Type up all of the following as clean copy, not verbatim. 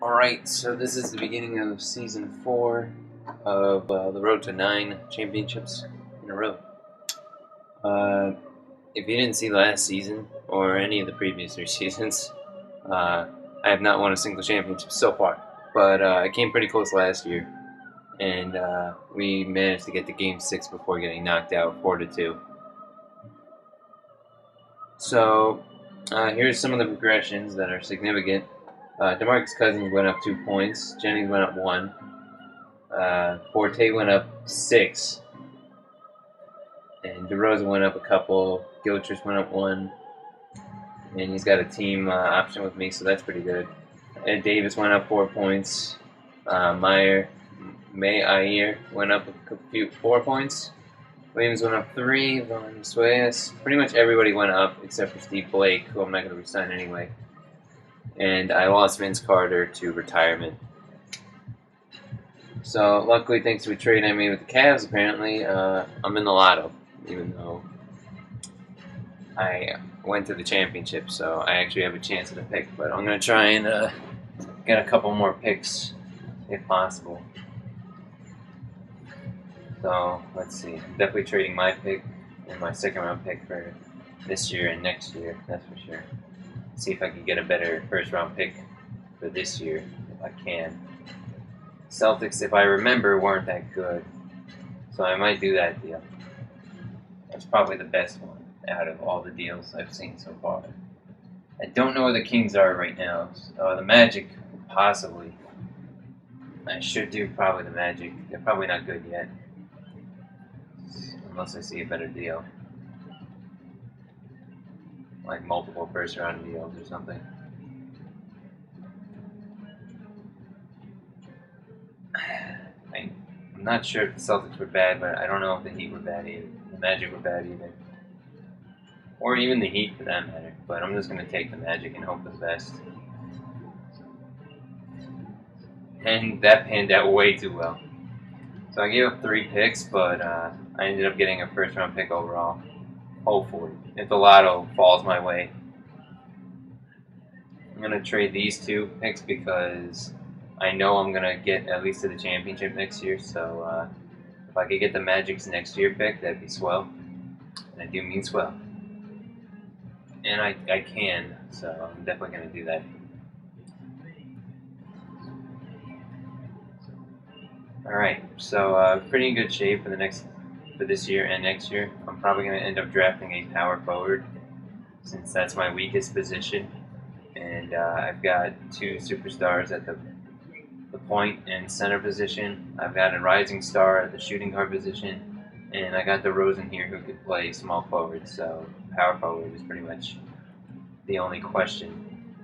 Alright, so this is the beginning of Season 4 of the road to 9 championships in a row. If you didn't see last season, or any of the previous 3 seasons, I have not won a single championship so far. But I came pretty close last year, and we managed to get to Game 6 before getting knocked out 4-2. So here's some of the progressions that are significant. DeMarcus Cousins went up 2 points. Jennings went up 1. Forte went up 6. And DeRozan went up a couple. Gilchrist went up 1. And he's got a team option with me, so that's pretty good. Ed Davis went up 4 points. Mayer went up 4 points. Williams went up 3. Valenzuela. Pretty much everybody went up except for Steve Blake, who I'm not going to resign anyway. And I lost Vince Carter to retirement. So luckily, thanks to a trade I made with the Cavs, apparently I'm in the lotto, even though I went to the championship. So I actually have a chance at a pick, but I'm gonna try and get a couple more picks if possible. So let's see. I'm definitely trading my pick and my second round pick for this year and next year. That's for sure. See if I can get a better first round pick for this year if I can. Celtics, if I remember, weren't that good, so I might do that deal. That's probably the best one out of all the deals I've seen so far. I don't know where the Kings are right now. The Magic, possibly. I should do probably the Magic. They're probably not good yet, unless I see a better deal. Like multiple first round deals or something. I'm not sure if the Celtics were bad, but I don't know if the Heat were bad either. The Magic were bad either. Or even the Heat for that matter. But I'm just going to take the Magic and hope for the best. And that panned out way too well. So I gave up 3 picks, but I ended up getting a first round pick overall. Hopefully. If the lotto falls my way. I'm going to trade these 2 picks because I know I'm going to get at least to the championship next year. So if I could get the Magic's next year pick, that'd be swell. And I do mean swell. And I can, so I'm definitely going to do that. Alright, so pretty in good shape for this year and next year. I'm probably going to end up drafting a power forward, since that's my weakest position. And I've got 2 superstars at the point and center position. I've got a rising star at the shooting guard position. And I got DeRozan here who could play small forward, so power forward is pretty much the only question.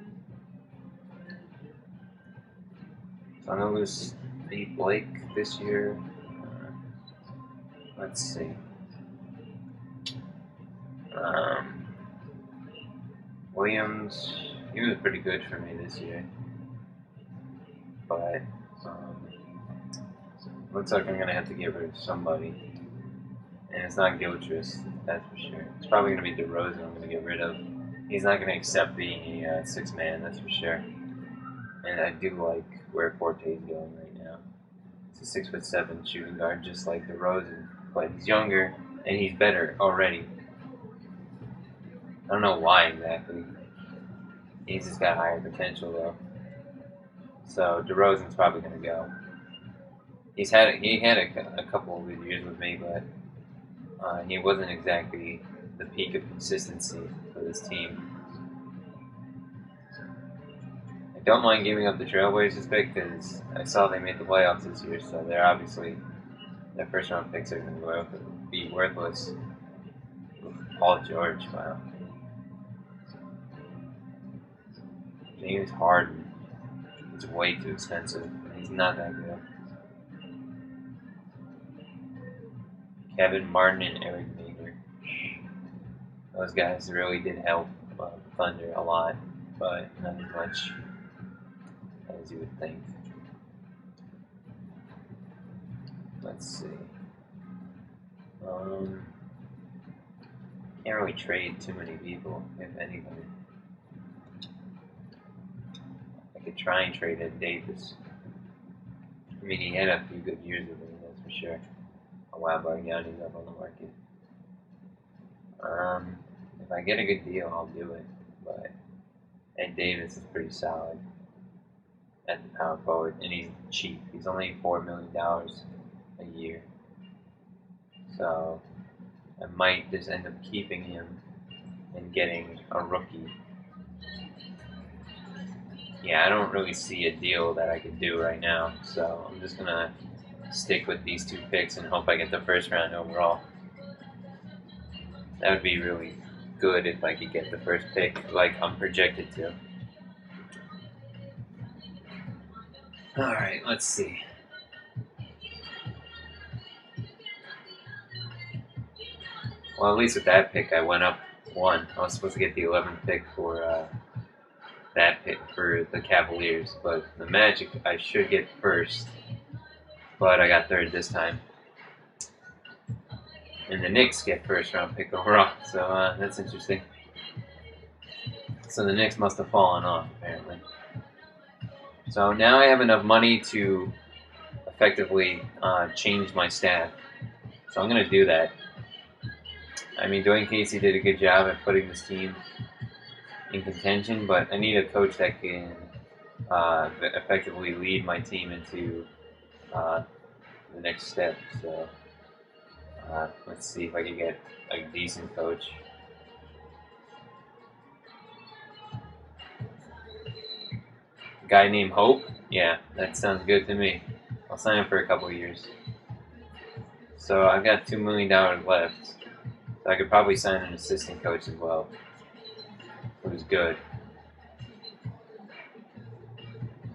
So I'm going to lose Steve Blake this year. Let's see. Williams, he was pretty good for me this year. But looks like I'm going to have to get rid of somebody. And it's not Gilchrist, that's for sure. It's probably going to be DeRozan I'm going to get rid of. He's not going to accept being a 6-man, that's for sure. And I do like where Forte is going right now. It's a 6'7" shooting guard, just like DeRozan, but he's younger and he's better already. I don't know why exactly. He's just got higher potential though. So DeRozan's probably going to go. He had a couple of good years with me, but he wasn't exactly the peak of consistency for this team. I don't mind giving up the Trailblazers pick because I saw they made the playoffs this year, so they're obviously their first round picks are going to be worthless. Paul George, wow. James Harden is way too expensive. He's not that good. Kevin Martin and Eric Mager. Those guys really did help Thunder a lot, but not as much as you would think. Let's see. Can't really trade too many people, if anybody. I could try and trade Ed Davis. I mean, he had a few good years with me, that's for sure. A while Bargnani's up on the market. If I get a good deal, I'll do it. But Ed Davis is pretty solid at the power forward, and he's cheap. He's only $4 million a year. So I might just end up keeping him and getting a rookie. Yeah, I don't really see a deal that I could do right now, so I'm just gonna stick with these 2 picks and hope I get the first round overall. That would be really good if I could get the first pick like I'm projected to. Alright, let's see. Well, at least with that pick, I went up 1. I was supposed to get the 11th pick for that pick for the Cavaliers, but the Magic I should get first, but I got 3rd this time. And the Knicks get first round pick overall, so that's interesting. So the Knicks must have fallen off, apparently. So now I have enough money to effectively change my staff. So I'm going to do that. I mean, Dwayne Casey did a good job at putting this team in contention, but I need a coach that can effectively lead my team into the next step. So let's see if I can get a decent coach. A guy named Hope? Yeah, that sounds good to me. I'll sign him for a couple of years. So I've got $2 million left. So I could probably sign an assistant coach as well, who's good.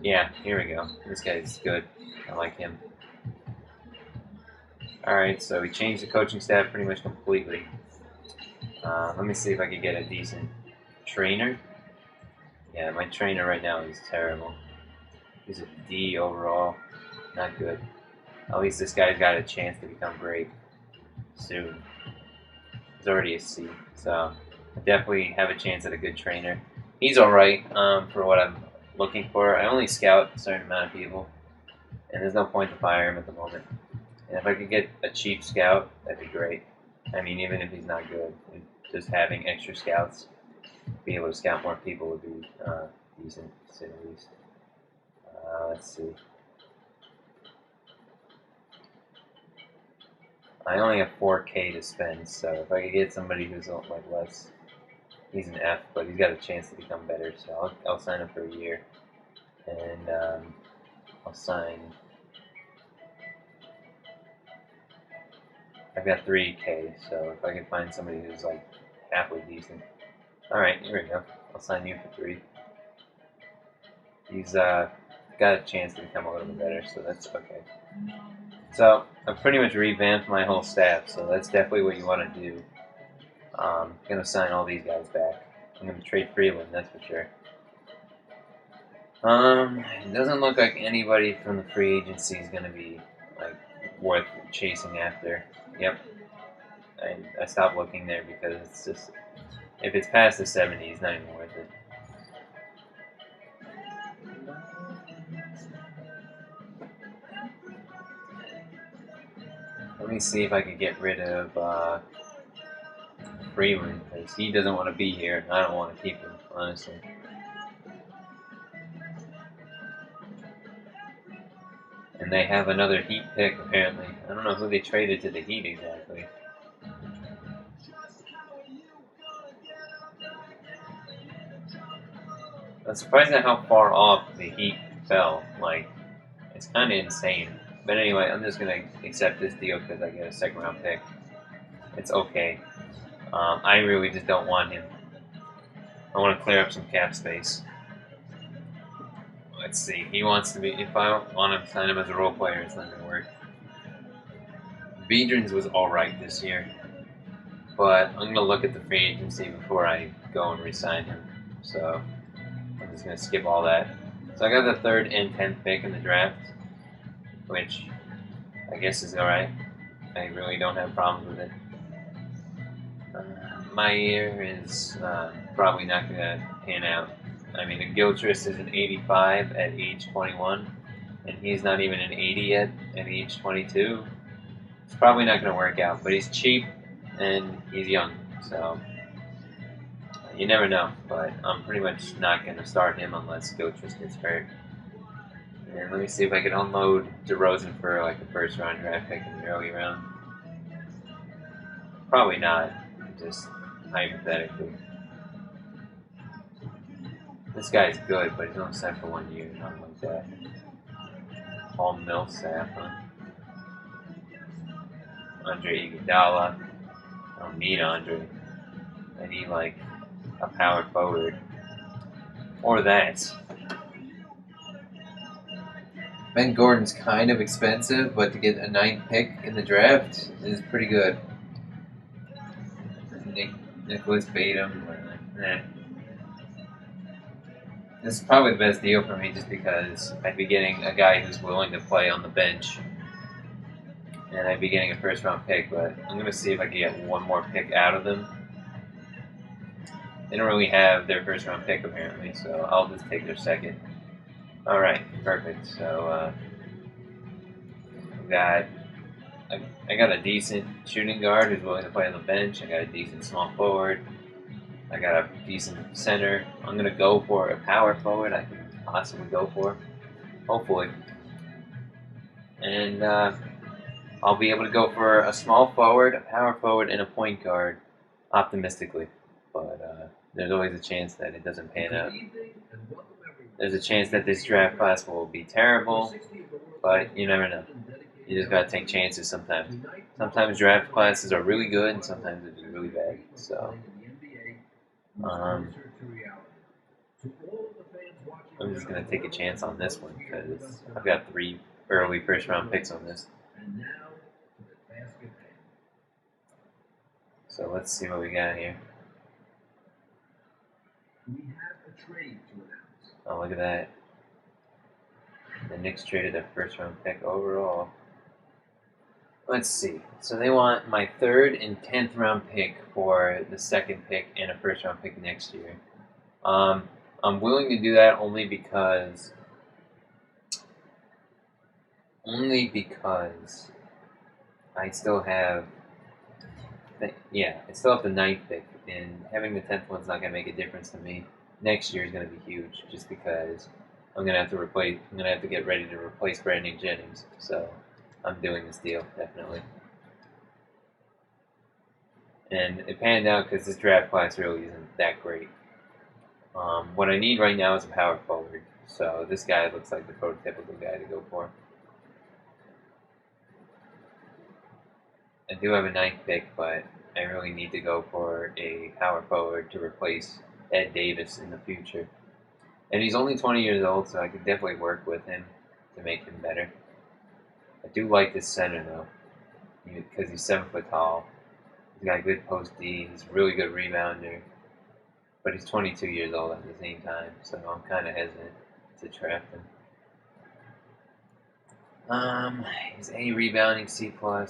Yeah, here we go. This guy's good. I like him. Alright, so we changed the coaching staff pretty much completely. Let me see if I can get a decent trainer. Yeah, my trainer right now is terrible. He's a D overall. Not good. At least this guy's got a chance to become great soon. He's already a C, so I definitely have a chance at a good trainer. He's alright for what I'm looking for. I only scout a certain amount of people, and there's no point to fire him at the moment. And if I could get a cheap scout, that'd be great. I mean, even if he's not good, just having extra scouts, be able to scout more people would be decent, to say the least. Let's see. I only have 4K to spend, so if I could get somebody who's like less, he's an F, but he's got a chance to become better, so I'll sign him for a year. And I'll sign. I've got 3K, so if I can find somebody who's like halfway decent. Alright, here we go. I'll sign you for 3. He's got a chance to become a little bit better, so that's okay. So I've pretty much revamped my whole staff, so that's definitely what you want to do. I'm going to sign all these guys back. I'm going to trade Freeland, that's for sure. It doesn't look like anybody from the free agency is going to be like worth chasing after. Yep. I stopped looking there because it's just, if it's past the 70, it's not even worth it. Let me see if I can get rid of Freeland, because he doesn't want to be here, and I don't want to keep him, honestly. And they have another Heat pick, apparently. I don't know who they traded to the Heat exactly. I'm surprised at how far off the Heat fell. Like, it's kind of insane. But anyway, I'm just going to accept this deal because I get a second round pick. It's okay. I really just don't want him. I want to clear up some cap space. Let's see. He wants to be. If I want to sign him as a role player, it's not going to work. Biedrins was alright this year. But I'm going to look at the free agency before I go and re-sign him. So I'm just going to skip all that. So I got the 3rd and 10th pick in the draft, which I guess is alright. I really don't have problems with it. My year is probably not going to pan out. I mean, Gilchrist is an 85 at age 21, and he's not even an 80 yet at age 22. It's probably not going to work out, but he's cheap and he's young, so you never know. But I'm pretty much not going to start him unless Gilchrist gets hurt. And let me see if I can unload DeRozan for like a first round draft pick in the early round. Probably not, just hypothetically. This guy's good, but he's only signed for 1 year, not like that. Paul Millsap, huh? Andre Iguodala. I don't need Andre. I need like a power forward. Or that. Ben Gordon's kind of expensive, but to get a 9th pick in the draft is pretty good. Nicholas Batum. This is probably the best deal for me just because I'd be getting a guy who's willing to play on the bench. And I'd be getting a first round pick, but I'm going to see if I can get one more pick out of them. They don't really have their first round pick apparently, so I'll just take their second. Alright, perfect. So, I got a decent shooting guard who's willing to play on the bench. I got a decent small forward. I got a decent center. I'm going to go for a power forward I can possibly go for, hopefully. And I'll be able to go for a small forward, a power forward, and a point guard, optimistically. But there's always a chance that it doesn't pan out. There's a chance that this draft class will be terrible, but you never know. You just gotta take chances sometimes. Sometimes draft classes are really good, and sometimes they're really bad. So, I'm just gonna take a chance on this one because I've got 3 early first round picks on this. So let's see what we got here. Oh, look at that. The Knicks traded a first round pick overall. Let's see. So they want my 3rd and 10th round pick for the 2nd pick and a first round pick next year. I'm willing to do that only because I still have the 9th pick, and having the 10th one's not gonna make a difference to me. Next year is gonna be huge, just because I'm gonna have to get ready to replace Brandon Jennings. So I'm doing this deal definitely. And it panned out because this draft class really isn't that great. What I need right now is a power forward. So this guy looks like the prototypical guy to go for. I do have a 9th pick, but I really need to go for a power forward to replace Ed Davis in the future. And he's only 20 years old, so I could definitely work with him to make him better. I do like this center, though, because he's 7 foot tall. He's got good post D. He's a really good rebounder. But he's 22 years old at the same time, so I'm kind of hesitant to draft him. He's A rebounding, C+. My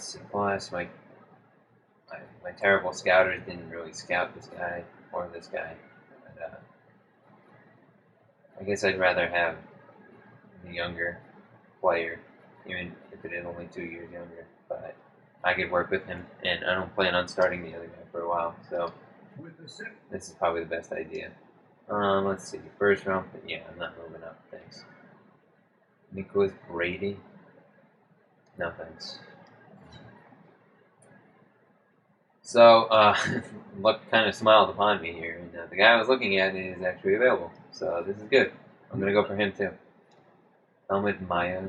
terrible scouters didn't really scout this guy or this guy. But, I guess I'd rather have the younger player, even if it is only 2 years younger. But I could work with him, and I don't plan on starting the other guy for a while, so this is probably the best idea. Let's see. First round, yeah, I'm not moving up, thanks. Nicholas Brady? No thanks. So, luck kind of smiled upon me here, and the guy I was looking at is actually available, so this is good. I'm going to go for him too. Helmut Maya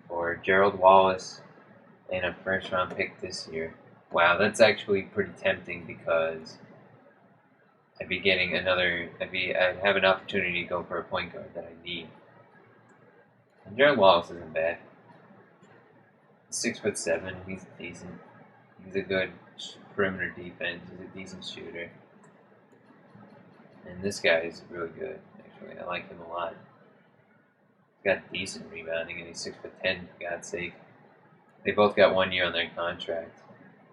or Gerald Wallace and a first round pick this year. Wow, that's actually pretty tempting because I'd have an opportunity to go for a point guard that I need. And Gerald Wallace isn't bad. 6'7", he's decent. He's a good perimeter defense. He's a decent shooter. And this guy is really good, actually. I like him a lot. He's got decent rebounding, and he's 6'10", for God's sake. They both got 1 year on their contract.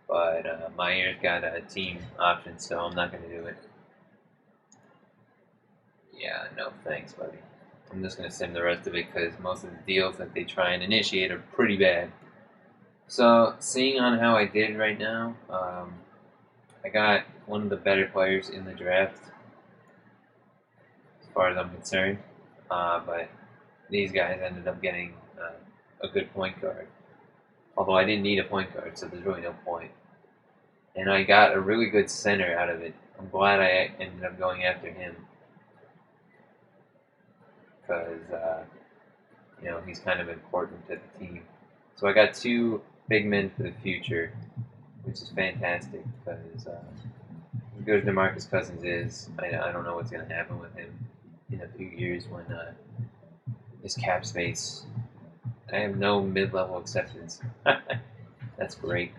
But Meyer's got a team option, so I'm not going to do it. Yeah, no thanks, buddy. I'm just gonna sim the rest of it because most of the deals that they try and initiate are pretty bad. So, seeing on how I did right now, I got one of the better players in the draft, as far as I'm concerned. But these guys ended up getting a good point guard. Although I didn't need a point guard, so there's really no point. And I got a really good center out of it. I'm glad I ended up going after him because he's kind of important to the team. So I got two big men for the future, which is fantastic because as good as DeMarcus Cousins is, I don't know what's going to happen with him in a few years when his cap space. I have no mid-level acceptance. That's great.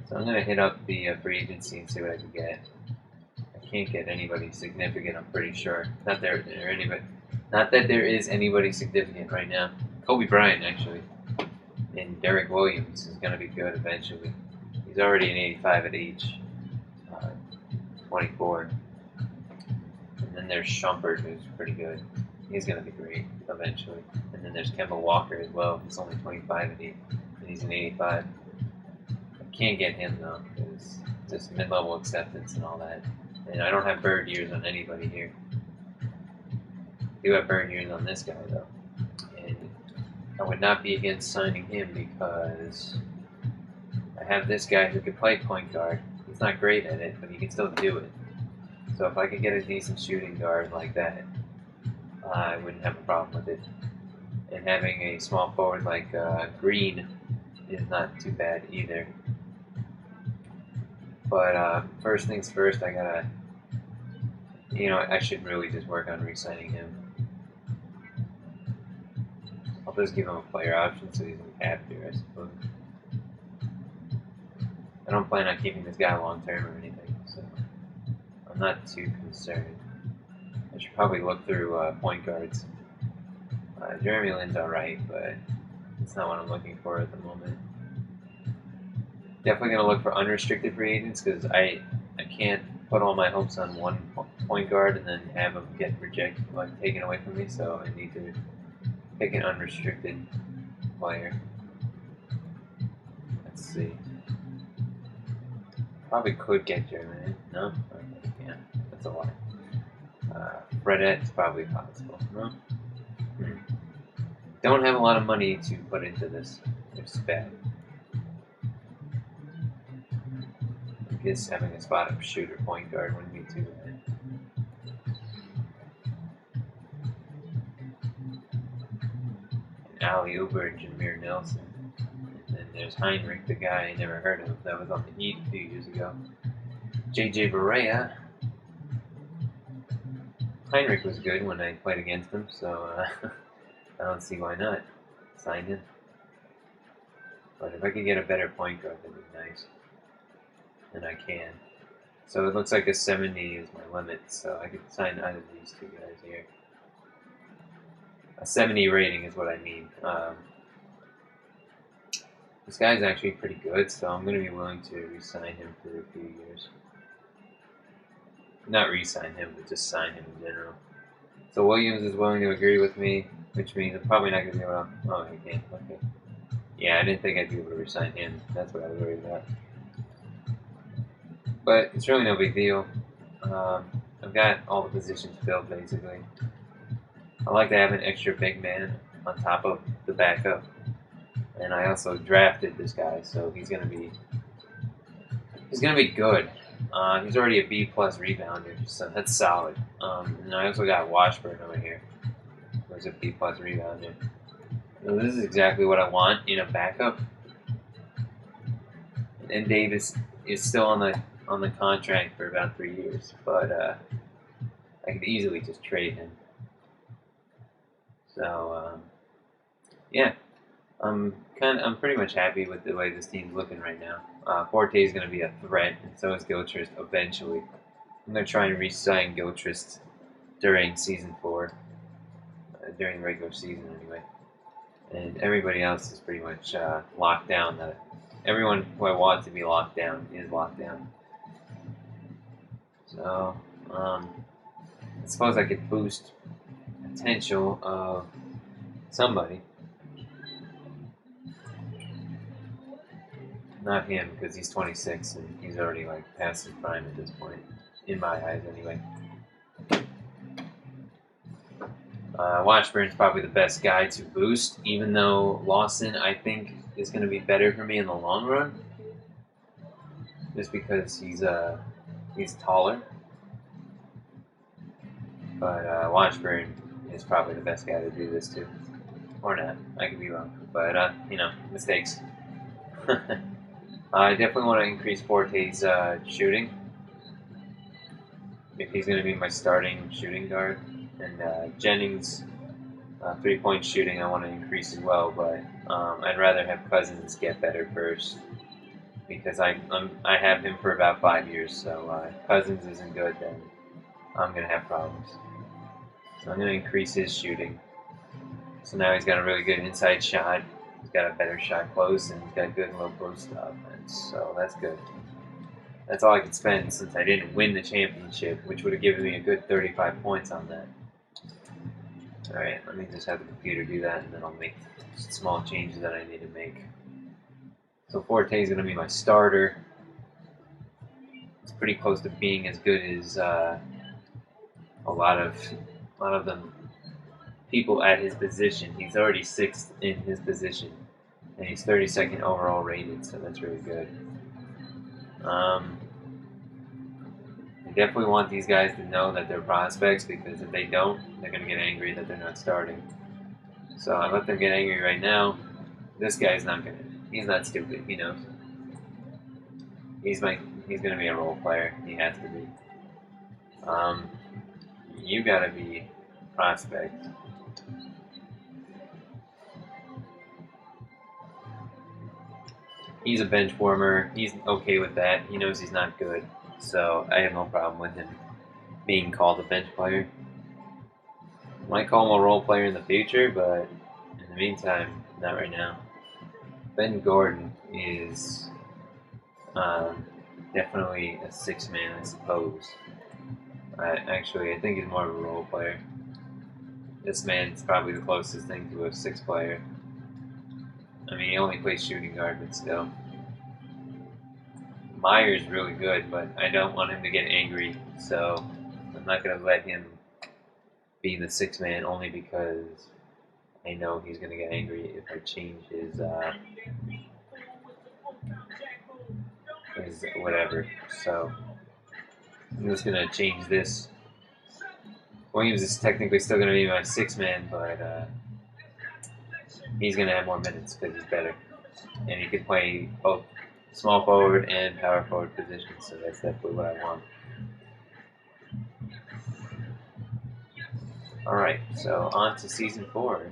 So I'm going to hit up the free agency and see what I can get. I can't get anybody significant, I'm pretty sure. Not that there is anybody significant right now. Kobe Bryant, actually. And Derek Williams is going to be good eventually. He's already an 85 at age 24. And then there's Shumpert, who's pretty good. He's going to be great eventually. And then there's Kemba Walker as well. He's only 25 and he's an 85. I can't get him though, because just mid-level acceptance and all that. And I don't have bird years on anybody here. I do have bird years on this guy though. And I would not be against signing him because I have this guy who could play point guard. He's not great at it, but he can still do it. So if I could get a decent shooting guard like that, I wouldn't have a problem with it. And having a small forward like Green is not too bad either. But first things first, I gotta, I should really just work on re-signing him. I'll just give him a player option so he's a captor, I suppose. I don't plan on keeping this guy long term or anything, so I'm not too concerned. I should probably look through point guards. Jeremy Lin's alright, but it's not what I'm looking for at the moment. Definitely going to look for unrestricted free agents because I can't put all my hopes on one point guard and then have him get rejected, taken away from me, so I need to pick an unrestricted player. Let's see. Probably could get Jeremy. No? Okay, yeah, that's a lot. Fredette's probably possible. No? Don't have a lot of money to put into this, which is bad. I guess having a spot-up shooter point guard wouldn't be too bad. And Ali Uber and Jameer Nelson. And then there's Heinrich, the guy I never heard of that was on the Heat a few years ago. JJ Barea. Heinrich was good when I played against him, so I don't see why not. Sign him. But if I could get a better point guard, that'd be nice. And I can. So it looks like a 70 is my limit, so I could sign either of these two guys here. A 70 rating is what I mean. This guy's actually pretty good, so I'm going to be willing to re-sign him for a few years. Not re-sign him, but just sign him in general. So Williams is willing to agree with me, which means I'm probably not going to be able to... Oh, I can't. Okay. Yeah, I didn't think I'd be able to re-sign him. That's what I was worried about. But it's really no big deal. I've got all the positions filled, basically. I like to have an extra big man on top of the backup. And I also drafted this guy, so he's gonna be good. He's already a B+ rebounder, so that's solid. And I also got Washburn over here, who's a B+ rebounder. So this is exactly what I want in a backup. And Davis is still on the contract for about 3 years, but I could easily just trade him. So yeah, I'm pretty much happy with the way this team's looking right now. Forte is going to be a threat, and so is Gilchrist eventually. I'm going to try and re-sign Gilchrist during Season 4, during the regular season anyway. And everybody else is pretty much locked down. Everyone who I want to be locked down is locked down. So, I suppose I could boost potential of somebody. Not him, because he's 26 and he's already like past his prime at this point, in my eyes anyway. Washburn's probably the best guy to boost, even though Lawson, I think, is going to be better for me in the long run, just because he's taller. But Washburn is probably the best guy to do this to, or not. I could be wrong, but you know, mistakes. I definitely want to increase Forte's shooting if he's going to be my starting shooting guard, and Jennings' 3-point shooting I want to increase as well, but I'd rather have Cousins get better first because I have him for about 5 years, so if Cousins isn't good, then I'm going to have problems. So I'm going to increase his shooting. So now he's got a really good inside shot, he's got a better shot close, and he's got good low post offense, so that's good. That's all I could spend since I didn't win the championship, which would have given me a good 35 points on that. Alright, let me just have the computer do that, and then I'll make small changes that I need to make. So Forte is going to be my starter. It's pretty close to being as good as a lot of them people at his position. He's already 6th in his position, and he's 32nd overall rated, so that's really good. I definitely want these guys to know that they're prospects, because if they don't, they're going to get angry that they're not starting. So I let them get angry right now. This guy's not going to. He's not stupid. He knows. He's going to be a role player. He has to be. You got to be prospect. He's a bench warmer. He's okay with that. He knows he's not good. So I have no problem with him being called a bench player. Might call him a role player in the future, but in the meantime, not right now. Ben Gordon is definitely a 6-man, I suppose. Actually, I think he's more of a role player. This man's probably the closest thing to a 6 player. I mean, he only plays shooting guard, but still. Meyer's really good, but I don't want him to get angry, so I'm not going to let him be the 6-man only because I know he's going to get angry if I change his whatever. So I'm just going to change this. Williams is technically still going to be my 6-man, but he's going to have more minutes because he's better. And he can play both small forward and power forward positions, so that's definitely what I want. Alright, so on to Season 4.